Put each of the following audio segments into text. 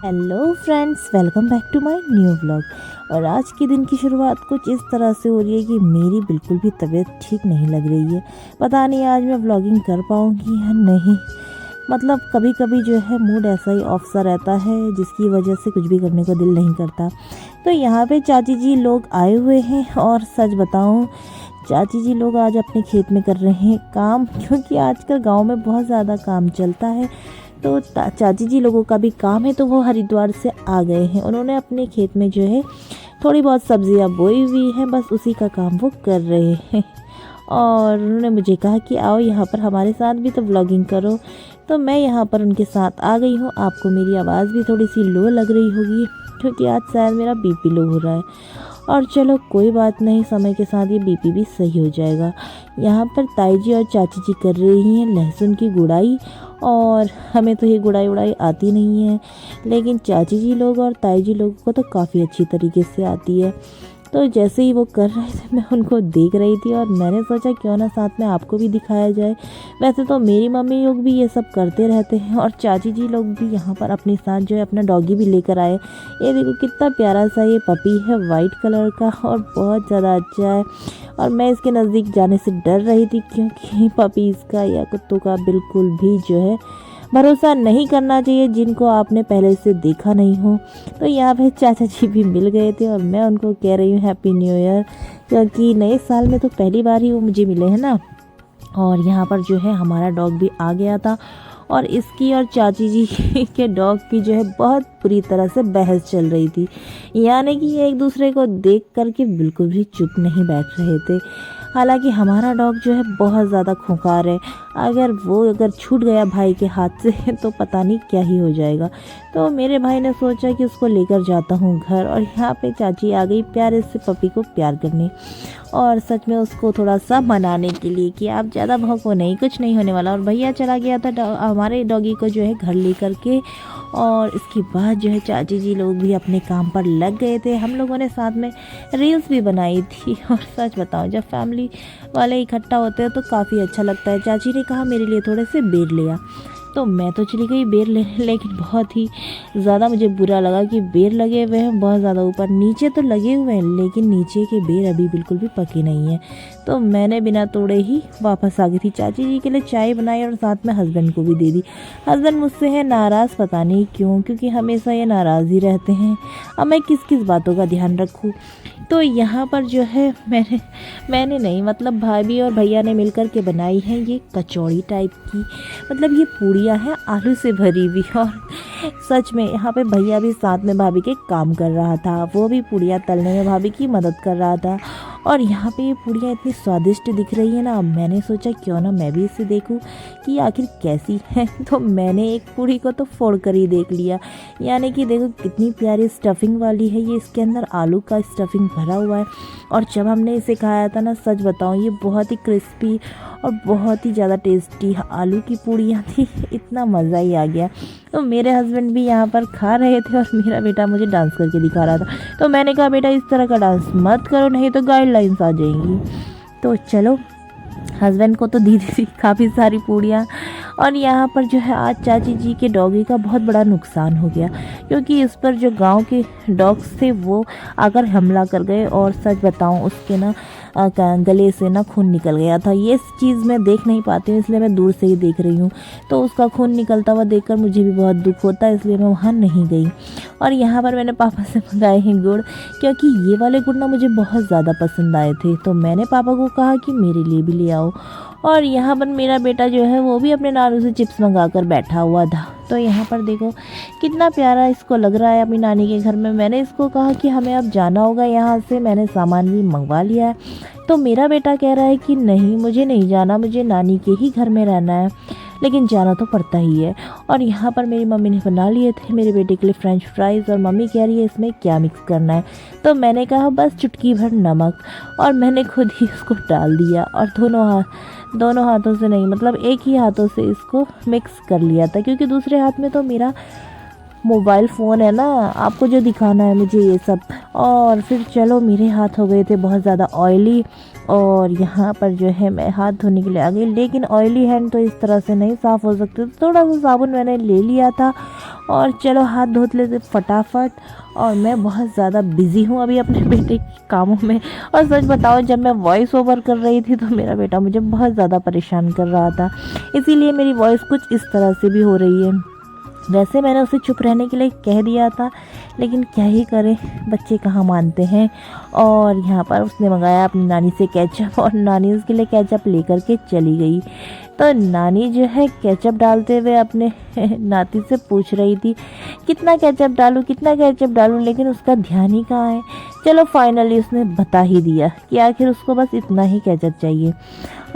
Hello friends, welcome back to my new vlog. और आज के दिन की शुरुआत कुछ इस तरह से हो रही है कि मेरी बिल्कुल भी तबीयत ठीक नहीं लग रही है। पता नहीं आज मैं व्लॉगिंग कर पाऊँगी या नहीं। मतलब कभी कभी जो है मूड ऐसा ही ऑफ सा रहता है जिसकी वजह से कुछ भी करने को दिल नहीं करता। तो यहाँ पे चाची जी लोग आए हुए हैं और सच बताऊँ, चाची जी लोग आज अपने खेत में कर रहे हैं काम, क्योंकि आजकल गांव में बहुत ज़्यादा काम चलता है। तो चाची जी लोगों का भी काम है, तो वो हरिद्वार से आ गए हैं। उन्होंने अपने खेत में जो है थोड़ी बहुत सब्जियां बोई हुई हैं, बस उसी का काम वो कर रहे हैं। और उन्होंने मुझे कहा कि आओ यहाँ पर हमारे साथ भी तो व्लॉगिंग करो। तो मैं यहाँ पर उनके साथ आ गई हूँ। आपको मेरी आवाज़ भी थोड़ी सी लो लग रही होगी क्योंकि आज शायद मेरा बीपी लो हो रहा है। और चलो कोई बात नहीं, समय के साथ ये बीपी भी सही हो जाएगा। यहाँ पर ताई जी और चाची जी कर रही हैं लहसुन की गुड़ाई। और हमें तो ये गुड़ाई उड़ाई आती नहीं है, लेकिन चाची जी लोग और ताई जी लोगों को तो काफ़ी अच्छी तरीके से आती है। तो जैसे ही वो कर रहे थे मैं उनको देख रही थी और मैंने सोचा क्यों ना साथ में आपको भी दिखाया जाए। वैसे तो मेरी मम्मी लोग भी ये सब करते रहते हैं और चाची जी लोग भी यहाँ पर अपने साथ जो है अपना डॉगी भी लेकर आए। ये देखो कितना प्यारा सा ये पपी है, वाइट कलर का, और बहुत ज़्यादा अच्छा है। और मैं इसके नज़दीक जाने से डर रही थी क्योंकि पपीज़ का या कुत्तों का बिल्कुल भी जो है भरोसा नहीं करना चाहिए जिनको आपने पहले से देखा नहीं हो। तो यहाँ पे चाचा जी भी मिल गए थे और मैं उनको कह रही हूँ हैप्पी न्यू ईयर, क्योंकि नए साल में तो पहली बार ही वो मुझे मिले हैं ना। और यहाँ पर जो है हमारा डॉग भी आ गया था और इसकी और चाची जी के डॉग की जो है बहुत बुरी तरह से बहस चल रही थी। यानी कि ये एक दूसरे को देख करके बिल्कुल भी चुप नहीं बैठ रहे थे। हालांकि हमारा डॉग जो है बहुत ज़्यादा खूंखार है, अगर छूट गया भाई के हाथ से तो पता नहीं क्या ही हो जाएगा। तो मेरे भाई ने सोचा कि उसको लेकर जाता हूँ घर, और यहाँ पे चाची आ गई प्यारे से पपी को प्यार करने। और सच में उसको थोड़ा सा मनाने के लिए कि आप ज़्यादा भौंको नहीं, कुछ नहीं होने वाला। और भैया चला गया था हमारे डॉगी को जो है घर लेकर के। और इसके बाद जो है चाची जी लोग भी अपने काम पर लग गए थे। हम लोगों ने साथ में रील्स भी बनाई थी। और सच बताऊं, जब फैमिली वाले इकट्ठा होते हैं तो काफ़ी अच्छा लगता है। चाची ने कहा मेरे लिए थोड़े से बेर ले आ, तो मैं तो चली गई बेर लेने, लेकिन बहुत ही ज़्यादा मुझे बुरा लगा कि बेर लगे हुए हैं बहुत ज़्यादा ऊपर, नीचे तो लगे हुए हैं लेकिन नीचे के बेर अभी बिल्कुल भी पके नहीं हैं। तो मैंने बिना तोड़े ही वापस आ गई थी। चाची जी के लिए चाय बनाई और साथ में हस्बैंड को भी दे दी। हस्बैंड मुझसे है नाराज़, पता नहीं क्यों, क्योंकि हमेशा ये नाराज़ ही रहते हैं। अब मैं किस किस बातों का ध्यान रखूँ। तो यहाँ पर जो है मैंने नहीं, मतलब भाभी और भैया ने मिलकर के बनाई है ये कचौड़ी टाइप की। मतलब ये पूड़ियाँ हैं आलू से भरी हुई। और सच में यहाँ पे भैया भी साथ में भाभी के काम कर रहा था, वो भी पूड़ियाँ तलने में भाभी की मदद कर रहा था। और यहाँ पे ये पूड़ियाँ इतनी स्वादिष्ट दिख रही है ना, मैंने सोचा क्यों ना मैं भी इसे देखूँ कि आखिर कैसी है। तो मैंने एक पूड़ी को तो फोड़ कर ही देख लिया। यानी कि देखो कितनी प्यारी स्टफिंग वाली है ये, इसके अंदर आलू का स्टफिंग भरा हुआ है। और जब हमने इसे खाया था ना, सच बताऊँ ये बहुत ही क्रिस्पी और बहुत ही ज़्यादा टेस्टी आलू की पूड़ियाँ थी। इतना मज़ा ही आ गया। तो मेरे हस्बैंड भी यहाँ पर खा रहे थे और मेरा बेटा मुझे डांस करके दिखा रहा था। तो मैंने कहा बेटा इस तरह का डांस मत करो, नहीं तो गाइडलाइंस आ जाएंगी। तो चलो, हस्बैंड को तो दी थी काफ़ी सारी पूड़ियाँ। और यहाँ पर जो है आज चाची जी के डॉगी का बहुत बड़ा नुकसान हो गया, क्योंकि इस पर जो गांव के डॉग्स थे वो आकर हमला कर गए। और सच बताऊं उसके ना गले से ना खून निकल गया था। ये चीज़ मैं देख नहीं पाती हूँ, इसलिए मैं दूर से ही देख रही हूँ। तो उसका खून निकलता हुआ देखकर मुझे भी बहुत दुख होता है, इसलिए मैं वहाँ नहीं गई। और यहाँ पर मैंने पापा से मंगाए हैं गुड़, क्योंकि ये वाले गुड़ ना मुझे बहुत ज़्यादा पसंद आए थे। तो मैंने पापा को कहा कि मेरे लिए भी ले आओ। और यहाँ पर मेरा बेटा जो है वो भी अपने नानू से चिप्स मंगा कर बैठा हुआ था। तो यहाँ पर देखो कितना प्यारा इसको लग रहा है अपनी नानी के घर में। मैंने इसको कहा कि हमें अब जाना होगा यहाँ से, मैंने सामान भी मंगवा लिया है। तो मेरा बेटा कह रहा है कि नहीं मुझे नहीं जाना, मुझे नानी के ही घर में रहना है, लेकिन जाना तो पड़ता ही है। और यहाँ पर मेरी मम्मी ने बना लिए थे मेरे बेटे के लिए फ्रेंच फ्राइज़, और मम्मी कह रही है इसमें क्या मिक्स करना है। तो मैंने कहा बस चुटकी भर नमक, और मैंने खुद ही उसको डाल दिया और दोनों हाथों से नहीं, मतलब एक ही हाथों से इसको मिक्स कर लिया था, क्योंकि दूसरे हाथ में तो मेरा मोबाइल फ़ोन है ना, आपको जो दिखाना है मुझे ये सब। और फिर चलो मेरे हाथ हो गए थे बहुत ज़्यादा ऑयली, और यहाँ पर जो है मैं हाथ धोने के लिए आ गई, लेकिन ऑयली हैंड तो इस तरह से नहीं साफ़ हो सकते, तो थोड़ा सा साबुन मैंने ले लिया था और चलो हाथ धो लेते फटाफट। और मैं बहुत ज़्यादा बिज़ी हूँ अभी अपने बेटे के कामों में। और सच बताओ, जब मैं वॉइस ओवर कर रही थी तो मेरा बेटा मुझे बहुत ज़्यादा परेशान कर रहा था, इसीलिए मेरी वॉइस कुछ इस तरह से भी हो रही है। वैसे मैंने उसे चुप रहने के लिए कह दिया था, लेकिन क्या ही करें, बच्चे कहाँ मानते हैं। और यहाँ पर उसने मंगाया अपनी नानी से केचप, और नानी उसके लिए केचप लेकर के चली गई। तो नानी जो है केचप डालते हुए अपने नाती से पूछ रही थी कितना केचप डालूं, कितना केचप डालूं, लेकिन उसका ध्यान ही कहाँ है। चलो फाइनली उसने बता ही दिया कि आखिर उसको बस इतना ही केचप चाहिए।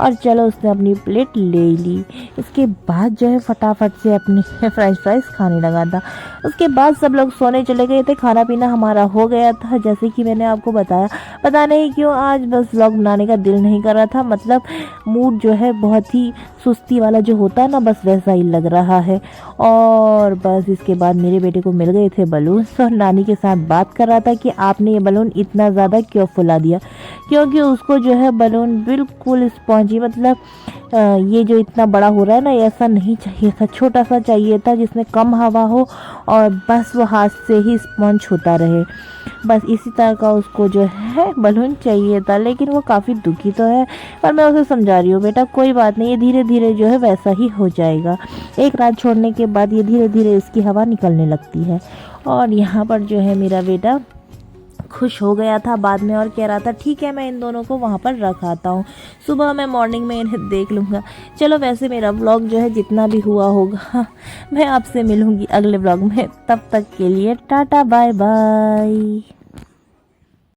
और चलो उसने अपनी प्लेट ले ली। इसके बाद जो है फटाफट से अपनी फ्रेंच फ्राइज खाने लगा था। उसके बाद सब लोग सोने चले गए थे, खाना पीना हमारा हो गया था जैसे कि मैंने आपको बताया। पता नहीं क्यों आज बस व्लॉग बनाने का दिल नहीं कर रहा था, मतलब मूड जो है बहुत ही सुस्ती वाला जो होता है ना, बस वैसा ही लग रहा है। और बस इसके बाद मेरे बेटे को मिल गए थे बलून, और नानी के साथ बात कर रहा था कि आपने ये बलून इतना ज़्यादा क्यों फुला दिया, क्योंकि उसको जो है बलून बिल्कुल स्पॉन्जी, मतलब ये जो इतना बड़ा हो रहा है ना, ऐसा नहीं चाहिए था, छोटा सा चाहिए था जिसमें कम हवा हो और बस वो हाथ से ही स्पॉन्ज होता रहे। बस इसी तरह का उसको जो है बलून चाहिए था, लेकिन वो काफ़ी दुखी तो है। पर मैं उसे समझा रही हूँ, बेटा कोई बात नहीं, ये धीरे धीरे जो है वैसा ही हो जाएगा। एक रात छोड़ने के बाद ये धीरे धीरे इसकी हवा निकलने लगती है। और यहाँ पर जो है मेरा बेटा खुश हो गया था बाद में, और कह रहा था ठीक है मैं इन दोनों को वहाँ पर रख आता हूँ, सुबह मैं मॉर्निंग में इन्हें देख लूँगा। चलो वैसे मेरा व्लॉग जो है जितना भी हुआ होगा मैं आपसे मिलूँगी अगले व्लॉग में, तब तक के लिए टाटा बाय बाय।